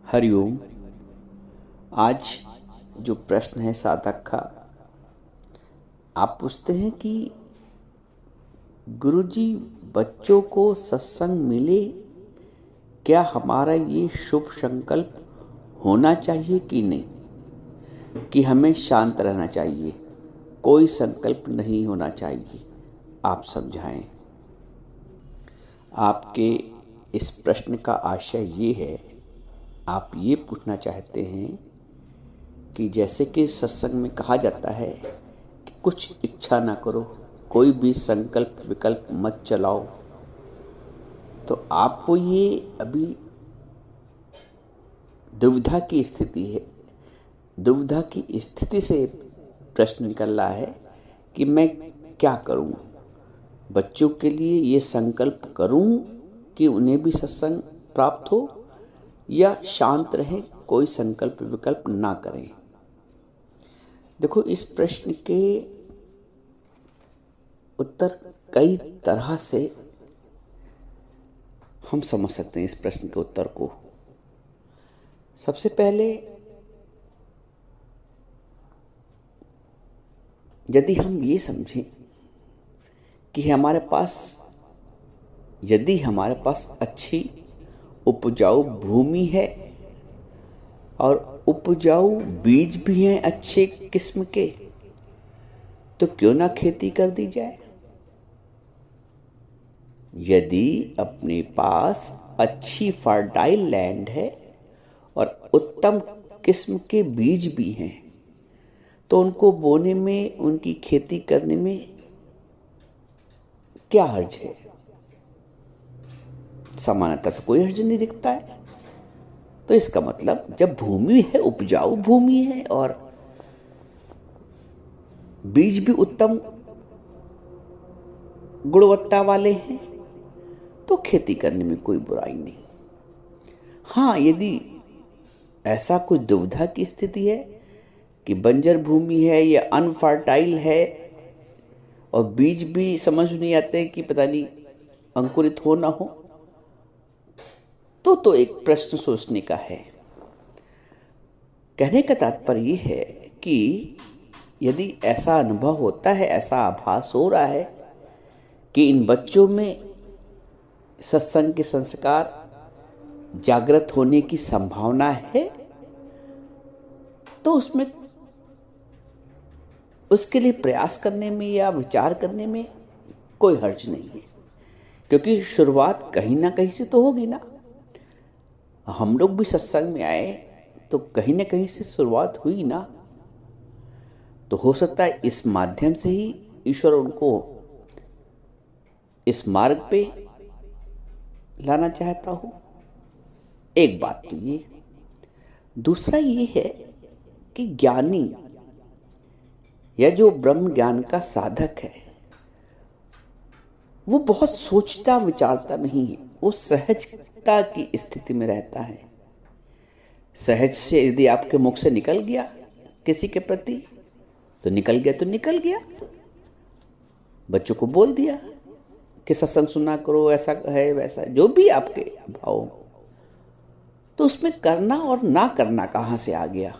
हरिओम। आज जो प्रश्न है साधक का, आप पूछते हैं कि गुरुजी बच्चों को सत्संग मिले, क्या हमारा ये शुभ संकल्प होना चाहिए कि नहीं, कि हमें शांत रहना चाहिए, कोई संकल्प नहीं होना चाहिए, आप समझाएं। आपके इस प्रश्न का आशय ये है, आप ये पूछना चाहते हैं कि जैसे कि सत्संग में कहा जाता है कि कुछ इच्छा ना करो, कोई भी संकल्प विकल्प मत चलाओ, तो आपको ये अभी दुविधा की स्थिति है। दुविधा की स्थिति से प्रश्न निकल रहा है कि मैं क्या करूं, बच्चों के लिए ये संकल्प करूं कि उन्हें भी सत्संग प्राप्त हो, या शांत रहें, कोई संकल्प विकल्प ना करें। देखो, इस प्रश्न के उत्तर कई तरह से हम समझ सकते हैं। इस प्रश्न के उत्तर को सबसे पहले, यदि हम ये समझें कि यदि हमारे पास अच्छी उपजाऊ भूमि है और उपजाऊ बीज भी हैं अच्छे किस्म के, तो क्यों ना खेती कर दी जाए। यदि अपने पास अच्छी फर्टाइल लैंड है और उत्तम किस्म के बीज भी हैं, तो उनको बोने में, उनकी खेती करने में क्या हर्ज है। सामान्यतः तो कोई हर्ज नहीं दिखता है। तो इसका मतलब, जब भूमि है, उपजाऊ भूमि है और बीज भी उत्तम गुणवत्ता वाले हैं, तो खेती करने में कोई बुराई नहीं। हाँ, यदि ऐसा कोई दुविधा की स्थिति है कि बंजर भूमि है या अनफर्टाइल है और बीज भी समझ नहीं आते कि पता नहीं अंकुरित हो ना हो, तो एक प्रश्न सोचने का है। कहने का तात्पर्य यह है कि यदि ऐसा अनुभव होता है, ऐसा आभास हो रहा है कि इन बच्चों में सत्संग के संस्कार जागृत होने की संभावना है, तो उसके लिए प्रयास करने में या विचार करने में कोई हर्ज नहीं है, क्योंकि शुरुआत कहीं ना कहीं से तो होगी ना। हम लोग भी सत्संग में आए तो कहीं ना कहीं से शुरुआत हुई ना। तो हो सकता है इस माध्यम से ही ईश्वर उनको इस मार्ग पे लाना चाहता हो। एक बात तो ये। दूसरा ये है कि ज्ञानी या जो ब्रह्म ज्ञान का साधक है, वो बहुत सोचता विचारता नहीं है, वो सहजता की स्थिति में रहता है। सहज से यदि आपके मुख से निकल गया किसी के प्रति, तो निकल गया। बच्चों को बोल दिया कि सत्संग सुना करो, ऐसा है वैसा, जो भी आपके भाव, तो उसमें करना और ना करना कहाँ से आ गया।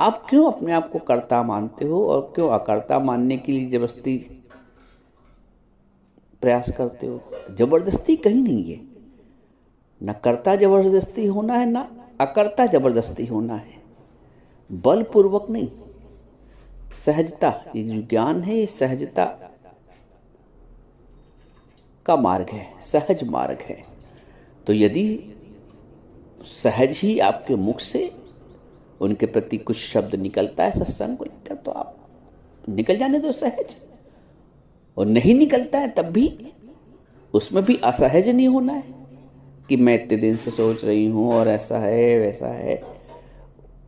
आप क्यों अपने आप को कर्ता मानते हो और क्यों अकर्ता मानने के लिए जबरदस्ती प्रयास करते हो। जबरदस्ती कहीं नहीं है, न कर्ता जबरदस्ती होना है, ना अकर्ता जबरदस्ती होना है, बलपूर्वक नहीं। सहजता, ये जो ज्ञान है, ये सहजता का मार्ग है, सहज मार्ग है। तो यदि सहज ही आपके मुख से उनके प्रति कुछ शब्द निकलता है सत्संग को लेकर, तो आप निकल जाने दो सहज। और नहीं निकलता है तब भी उसमें भी असहज नहीं होना है कि मैं इतने दिन से सोच रही हूँ और ऐसा है वैसा है।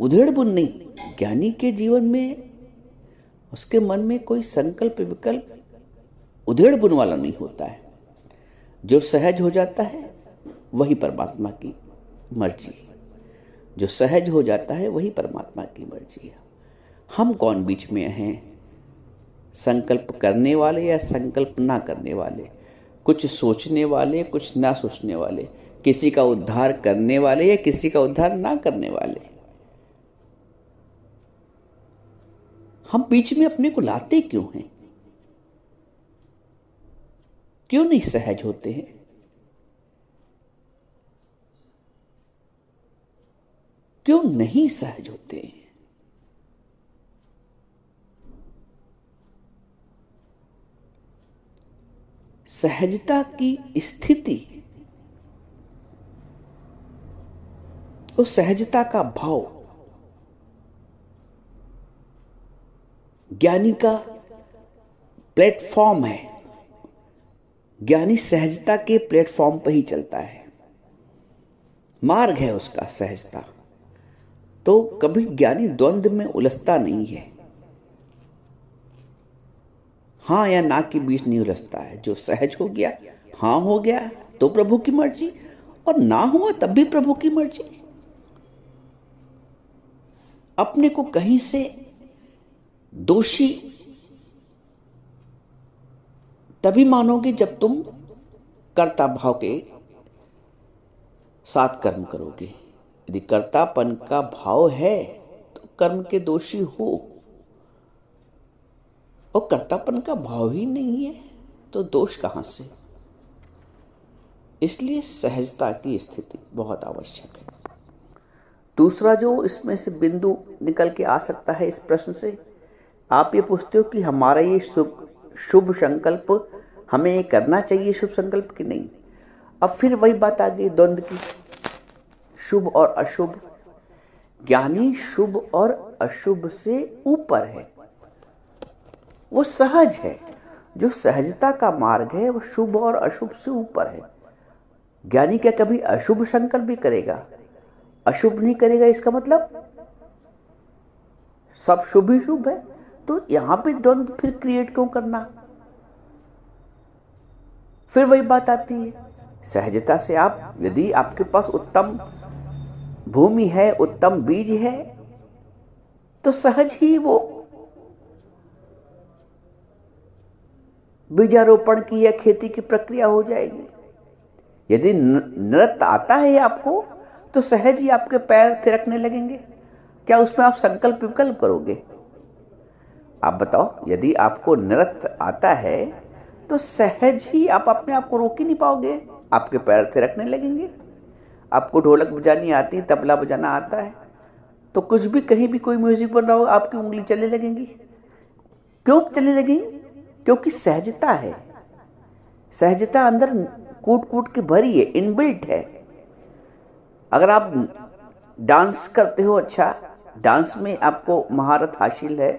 उधेड़ बुन नहीं। ज्ञानी के जीवन में, उसके मन में कोई संकल्प विकल्प उधेड़ बुन वाला नहीं होता है। जो सहज हो जाता है वही परमात्मा की मर्जी। जो सहज हो जाता है वही परमात्मा की मर्जी है। हम कौन बीच में हैं, संकल्प करने वाले या संकल्प ना करने वाले, कुछ सोचने वाले कुछ ना सोचने वाले। किसी का उद्धार करने वाले या किसी का उद्धार ना करने वाले। हम बीच में अपने को लाते क्यों हैं? क्यों नहीं सहज होते हैं? क्यों नहीं सहज होते हैं? सहजता की स्थिति, उस सहजता का भाव ज्ञानी का प्लेटफॉर्म है। ज्ञानी सहजता के प्लेटफॉर्म पर ही चलता है, मार्ग है उसका सहजता। तो कभी ज्ञानी द्वंद्व में उलझता नहीं है, हाँ या ना के बीच नहीं उलझता है। जो सहज हो गया, हाँ हो गया तो प्रभु की मर्जी, और ना हुआ तब भी प्रभु की मर्जी। अपने को कहीं से दोषी तभी मानोगे जब तुम कर्ता भाव के साथ कर्म करोगे। यदि कर्तापन का भाव है तो कर्म के दोषी हो, और कर्तापन का भाव ही नहीं है तो दोष कहां से? इसलिए सहजता की स्थिति बहुत आवश्यक है। दूसरा जो इसमें से बिंदु निकल के आ सकता है इस प्रश्न से, आप ये पूछते हो कि हमारा ये शुभ संकल्प, हमें ये करना चाहिए शुभ संकल्प कि नहीं। अब फिर वही बात आ गई द्वंद्व की, शुभ और अशुभ। ज्ञानी शुभ और अशुभ से ऊपर है, वो सहज है। जो सहजता का मार्ग है वो शुभ और अशुभ से ऊपर है। ज्ञानी क्या कभी अशुभ संकल्प भी करेगा? अशुभ नहीं करेगा, इसका मतलब सब शुभ ही शुभ है। तो यहां पे द्वंद्व फिर क्रिएट क्यों करना? फिर वही बात आती है, सहजता से आप, यदि आपके पास उत्तम भूमि है, उत्तम बीज है, तो सहज ही वो बीजारोपण की या खेती की प्रक्रिया हो जाएगी। यदि नृत्य आता है आपको तो सहज ही आपके पैर थिरकने लगेंगे। क्या उसमें आप संकल्प विकल्प करोगे? आप बताओ, यदि आपको नृत्य आता है तो सहज ही आप अपने आप को रोक ही नहीं पाओगे, आपके पैर थिरकने लगेंगे। आपको ढोलक बजानी आती है, तबला बजाना आता है, तो कुछ भी कहीं भी कोई म्यूजिक बन रहा हो आपकी उंगली चलने लगेंगी। क्यों चलने लगेंगी? क्योंकि सहजता है। सहजता अंदर कूट कूट के भरी है, इनबिल्ट है। अगर आप डांस करते हो, अच्छा डांस में आपको महारत हासिल है,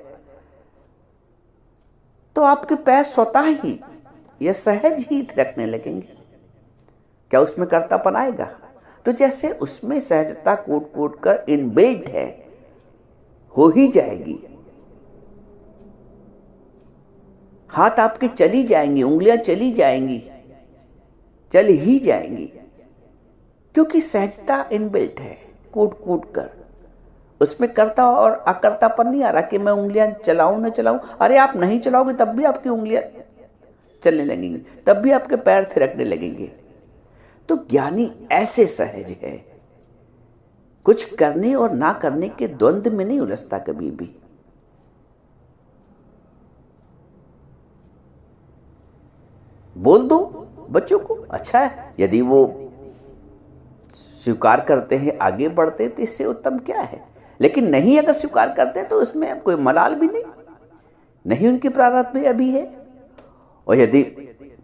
तो आपके पैर स्वतः ही या सहज ही थिरकने लगेंगे। क्या उसमें कर्तापन आएगा? तो जैसे उसमें सहजता कूट कूट कर इनबिल्ट है, हो ही जाएगी। हाथ आपके चली जाएंगी, उंगलियां चली जाएंगी, चल ही जाएंगी, क्योंकि सहजता इनबिल्ट है। कूट कूट कर उसमें कर्ता और अकर्तापन नहीं आ रहा कि मैं उंगलियां चलाऊं न चलाऊं। अरे आप नहीं चलाओगे तब भी आपकी उंगलियां चलने लगेंगी, तब भी आपके पैर थिरकने लगेंगे। तो ज्ञानी ऐसे सहज है, कुछ करने और ना करने के द्वंद्व में नहीं उलझता कभी भी। बोल दो बच्चों को, अच्छा है। यदि वो स्वीकार करते हैं, आगे बढ़ते हैं, तो इससे उत्तम क्या है। लेकिन नहीं, अगर स्वीकार करते हैं तो उसमें कोई मलाल भी नहीं उनकी प्रारब्ध में अभी है। और यदि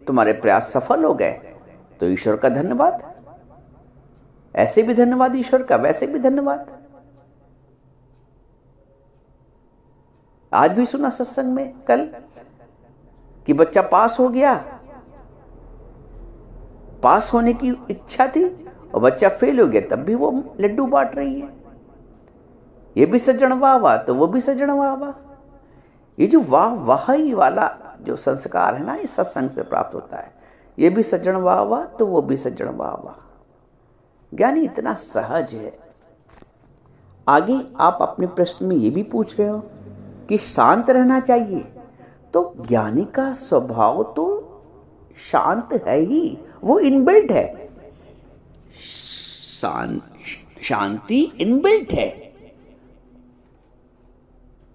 तुम्हारे प्रयास सफल हो गए तो ईश्वर का धन्यवाद, ऐसे भी धन्यवाद ईश्वर का, वैसे भी धन्यवाद। आज भी सुना सत्संग में कल कि बच्चा पास हो गया, पास होने की इच्छा थी और बच्चा फेल हो गया, तब भी वो लड्डू बांट रही है। ये भी सज्जन वाह वाह, तो वो भी सज्जन वाह वाह। ये जो वाह वाही वाला जो संस्कार है ना, ये सत्संग से प्राप्त होता है। ये भी सज्जन वाह वाह, तो वो भी सज्जन वाह वाह। ज्ञानी इतना सहज है। आगे आप अपने प्रश्न में ये भी पूछ रहे हो कि शांत रहना चाहिए, तो ज्ञानी का स्वभाव तो शांत है ही, वो इनबिल्ट है। शांति इनबिल्ट है।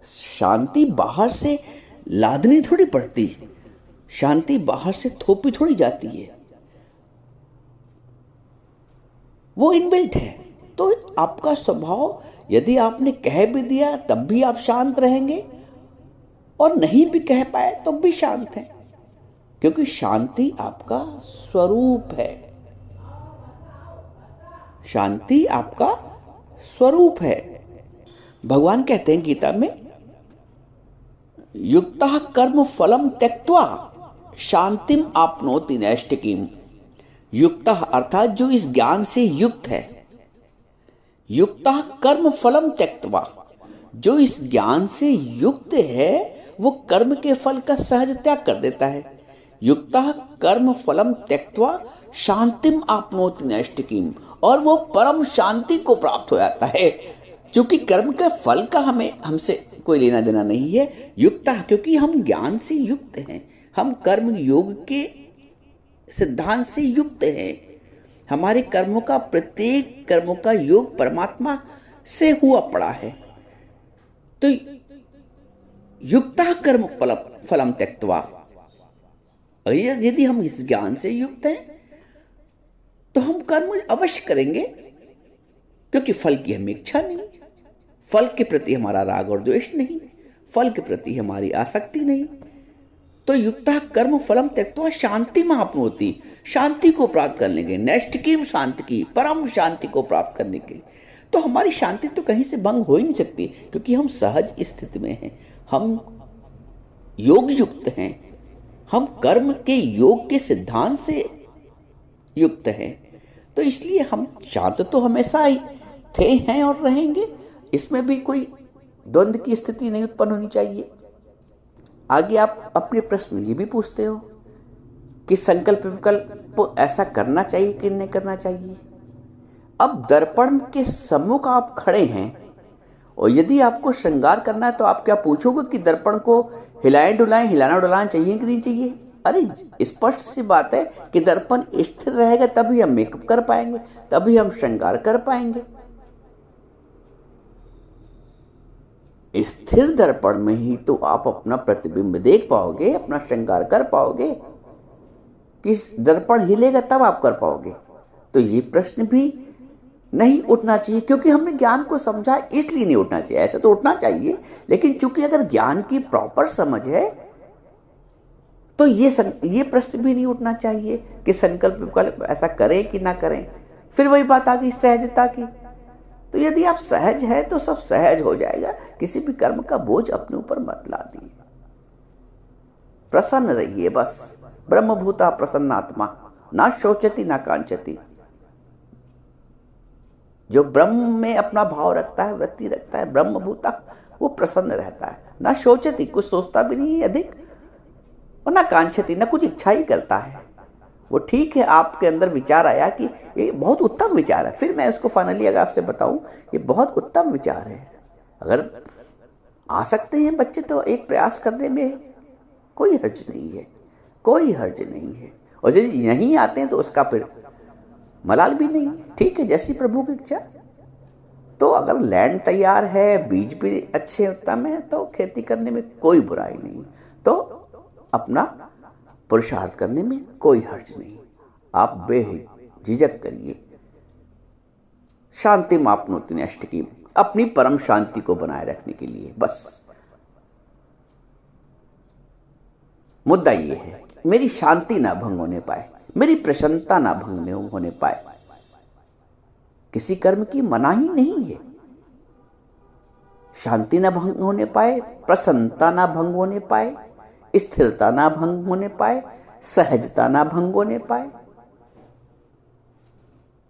शांति बाहर से लादनी थोड़ी पड़ती, शांति बाहर से थोपी थोड़ी जाती है, वो इनबिल्ट है। तो आपका स्वभाव, यदि आपने कह भी दिया तब भी आप शांत रहेंगे, और नहीं भी कह पाए तो भी शांत हैं, क्योंकि शांति आपका स्वरूप है। शांति आपका स्वरूप है। भगवान कहते हैं गीता में, युक्तः कर्म फलम त्यक्त्वा शांतिम आपनोति नैष्ठिकीम। युक्तः अर्थात जो इस ज्ञान से युक्त है, युक्तः कर्म फलम त्यक्त्वा, जो इस ज्ञान से युक्त है वो कर्म के फल का सहज त्याग कर देता है। युक्तः कर्म फलम त्यक्त्वा शांतिम आपनोति नैष्ठिकीम, और वो परम शांति को प्राप्त हो जाता है। क्योंकि कर्म के फल का हमसे कोई लेना देना नहीं है। युक्तः, क्योंकि हम ज्ञान से युक्त हैं, हम कर्म योग के सिद्धांत से युक्त हैं। हमारे कर्मों का, प्रत्येक कर्मों का योग परमात्मा से हुआ पड़ा है। तो युक्तः कर्म फलम त्यक्त्वा, यदि हम इस ज्ञान से युक्त हैं तो हम कर्म अवश्य करेंगे, क्योंकि फल की हमें इच्छा नहीं, फल के प्रति हमारा राग और द्वेष नहीं, फल के प्रति हमारी आसक्ति नहीं। तो युक्तः कर्म फलम त्यक्त्वा शांति आपनोति, शांति को प्राप्त करने के, नैष्ठिकीम शांति की, परम शांति को प्राप्त करने के। तो हमारी शांति तो कहीं से भंग हो ही नहीं सकती, क्योंकि हम सहज स्थिति में हैं, हम योग युक्त हैं, हम कर्म के योग के सिद्धांत से युक्त हैं। तो इसलिए हम शांत तो हमेशा ही थे, हैं और रहेंगे। इसमें भी कोई द्वंद्व की स्थिति नहीं उत्पन्न होनी चाहिए। आगे आप अपने प्रश्न ये भी पूछते हो कि संकल्प विकल्प ऐसा करना चाहिए कि नहीं करना चाहिए। अब दर्पण के सम्मुख आप खड़े हैं, और यदि आपको श्रृंगार करना है तो आप क्या पूछोगे कि दर्पण को हिलाएं डुलाएं, हिलाना डुलाना चाहिए कि नहीं चाहिए? अरे स्पष्ट सी बात है कि दर्पण स्थिर रहेगा तभी हम मेकअप कर पाएंगे, तभी हम श्रृंगार कर पाएंगे। स्थिर दर्पण में ही तो आप अपना प्रतिबिंब देख पाओगे, अपना श्रृंगार कर पाओगे। कि दर्पण हिलेगा तब आप कर पाओगे। तो ये प्रश्न भी नहीं उठना चाहिए, क्योंकि हमने ज्ञान को समझा, इसलिए नहीं उठना चाहिए। ऐसे तो उठना चाहिए, लेकिन चूंकि अगर ज्ञान की प्रॉपर समझ है तो ये प्रश्न भी नहीं उठना चाहिए कि संकल्प विकल्प ऐसा करें कि ना करें। फिर वही बात आ गई सहजता की। तो यदि आप सहज है तो सब सहज हो जाएगा। किसी भी कर्म का बोझ अपने ऊपर मत ला दिए, प्रसन्न रहिए बस। ब्रह्मभूता प्रसन्नात्मा, ना शोचती ना कांचती। जो ब्रह्म में अपना भाव रखता है, वृत्ति रखता है, ब्रह्मभूता, वो प्रसन्न रहता है। ना शोचती, कुछ सोचता भी नहीं है अधिक, और ना कांक्षती, ना कुछ इच्छा ही करता है। वो ठीक है, आपके अंदर विचार आया कि ये बहुत उत्तम विचार है, फिर मैं इसको फाइनली अगर आपसे बताऊं, ये बहुत उत्तम विचार है। अगर आ सकते हैं बच्चे तो एक प्रयास करने में कोई हर्ज नहीं है, कोई हर्ज नहीं है। और यदि नहीं आते हैं तो उसका फिर मलाल भी नहीं, ठीक है, जैसी प्रभु की इच्छा। तो अगर लैंड तैयार है, बीज भी अच्छे उत्तम है, तो खेती करने में कोई बुराई नहीं, तो अपना पुरुषार्थ करने में कोई हर्ज नहीं। आप बेझिझक करिए। शांति आपनोति नैष्ठिकीम, अपनी परम शांति को बनाए रखने के लिए बस। मुद्दा ये है मेरी शांति ना भंग होने पाए, मेरी प्रसन्नता ना भंग होने पाए। किसी कर्म की मनाही नहीं है। शांति ना भंग होने पाए, प्रसन्नता ना भंग होने पाए, स्थिरता ना भंग होने पाए, सहजता ना भंग होने पाए।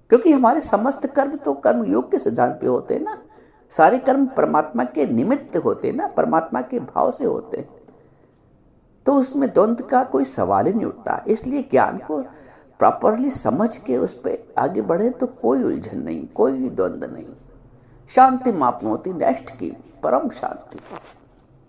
क्योंकि हमारे समस्त कर्म तो कर्म योग के सिद्धांत पे होते हैं ना। सारे कर्म परमात्मा के निमित्त होते हैं ना, परमात्मा के भाव से होते हैं। तो उसमें द्वंद्व का कोई सवाल ही नहीं उठता। इसलिए ज्ञान को प्रॉपरली समझ के उस पर आगे बढ़े तो कोई उलझन नहीं, कोई द्वंद्व नहीं। शांति आपनोति नैष्ठिकीम, परम शांति।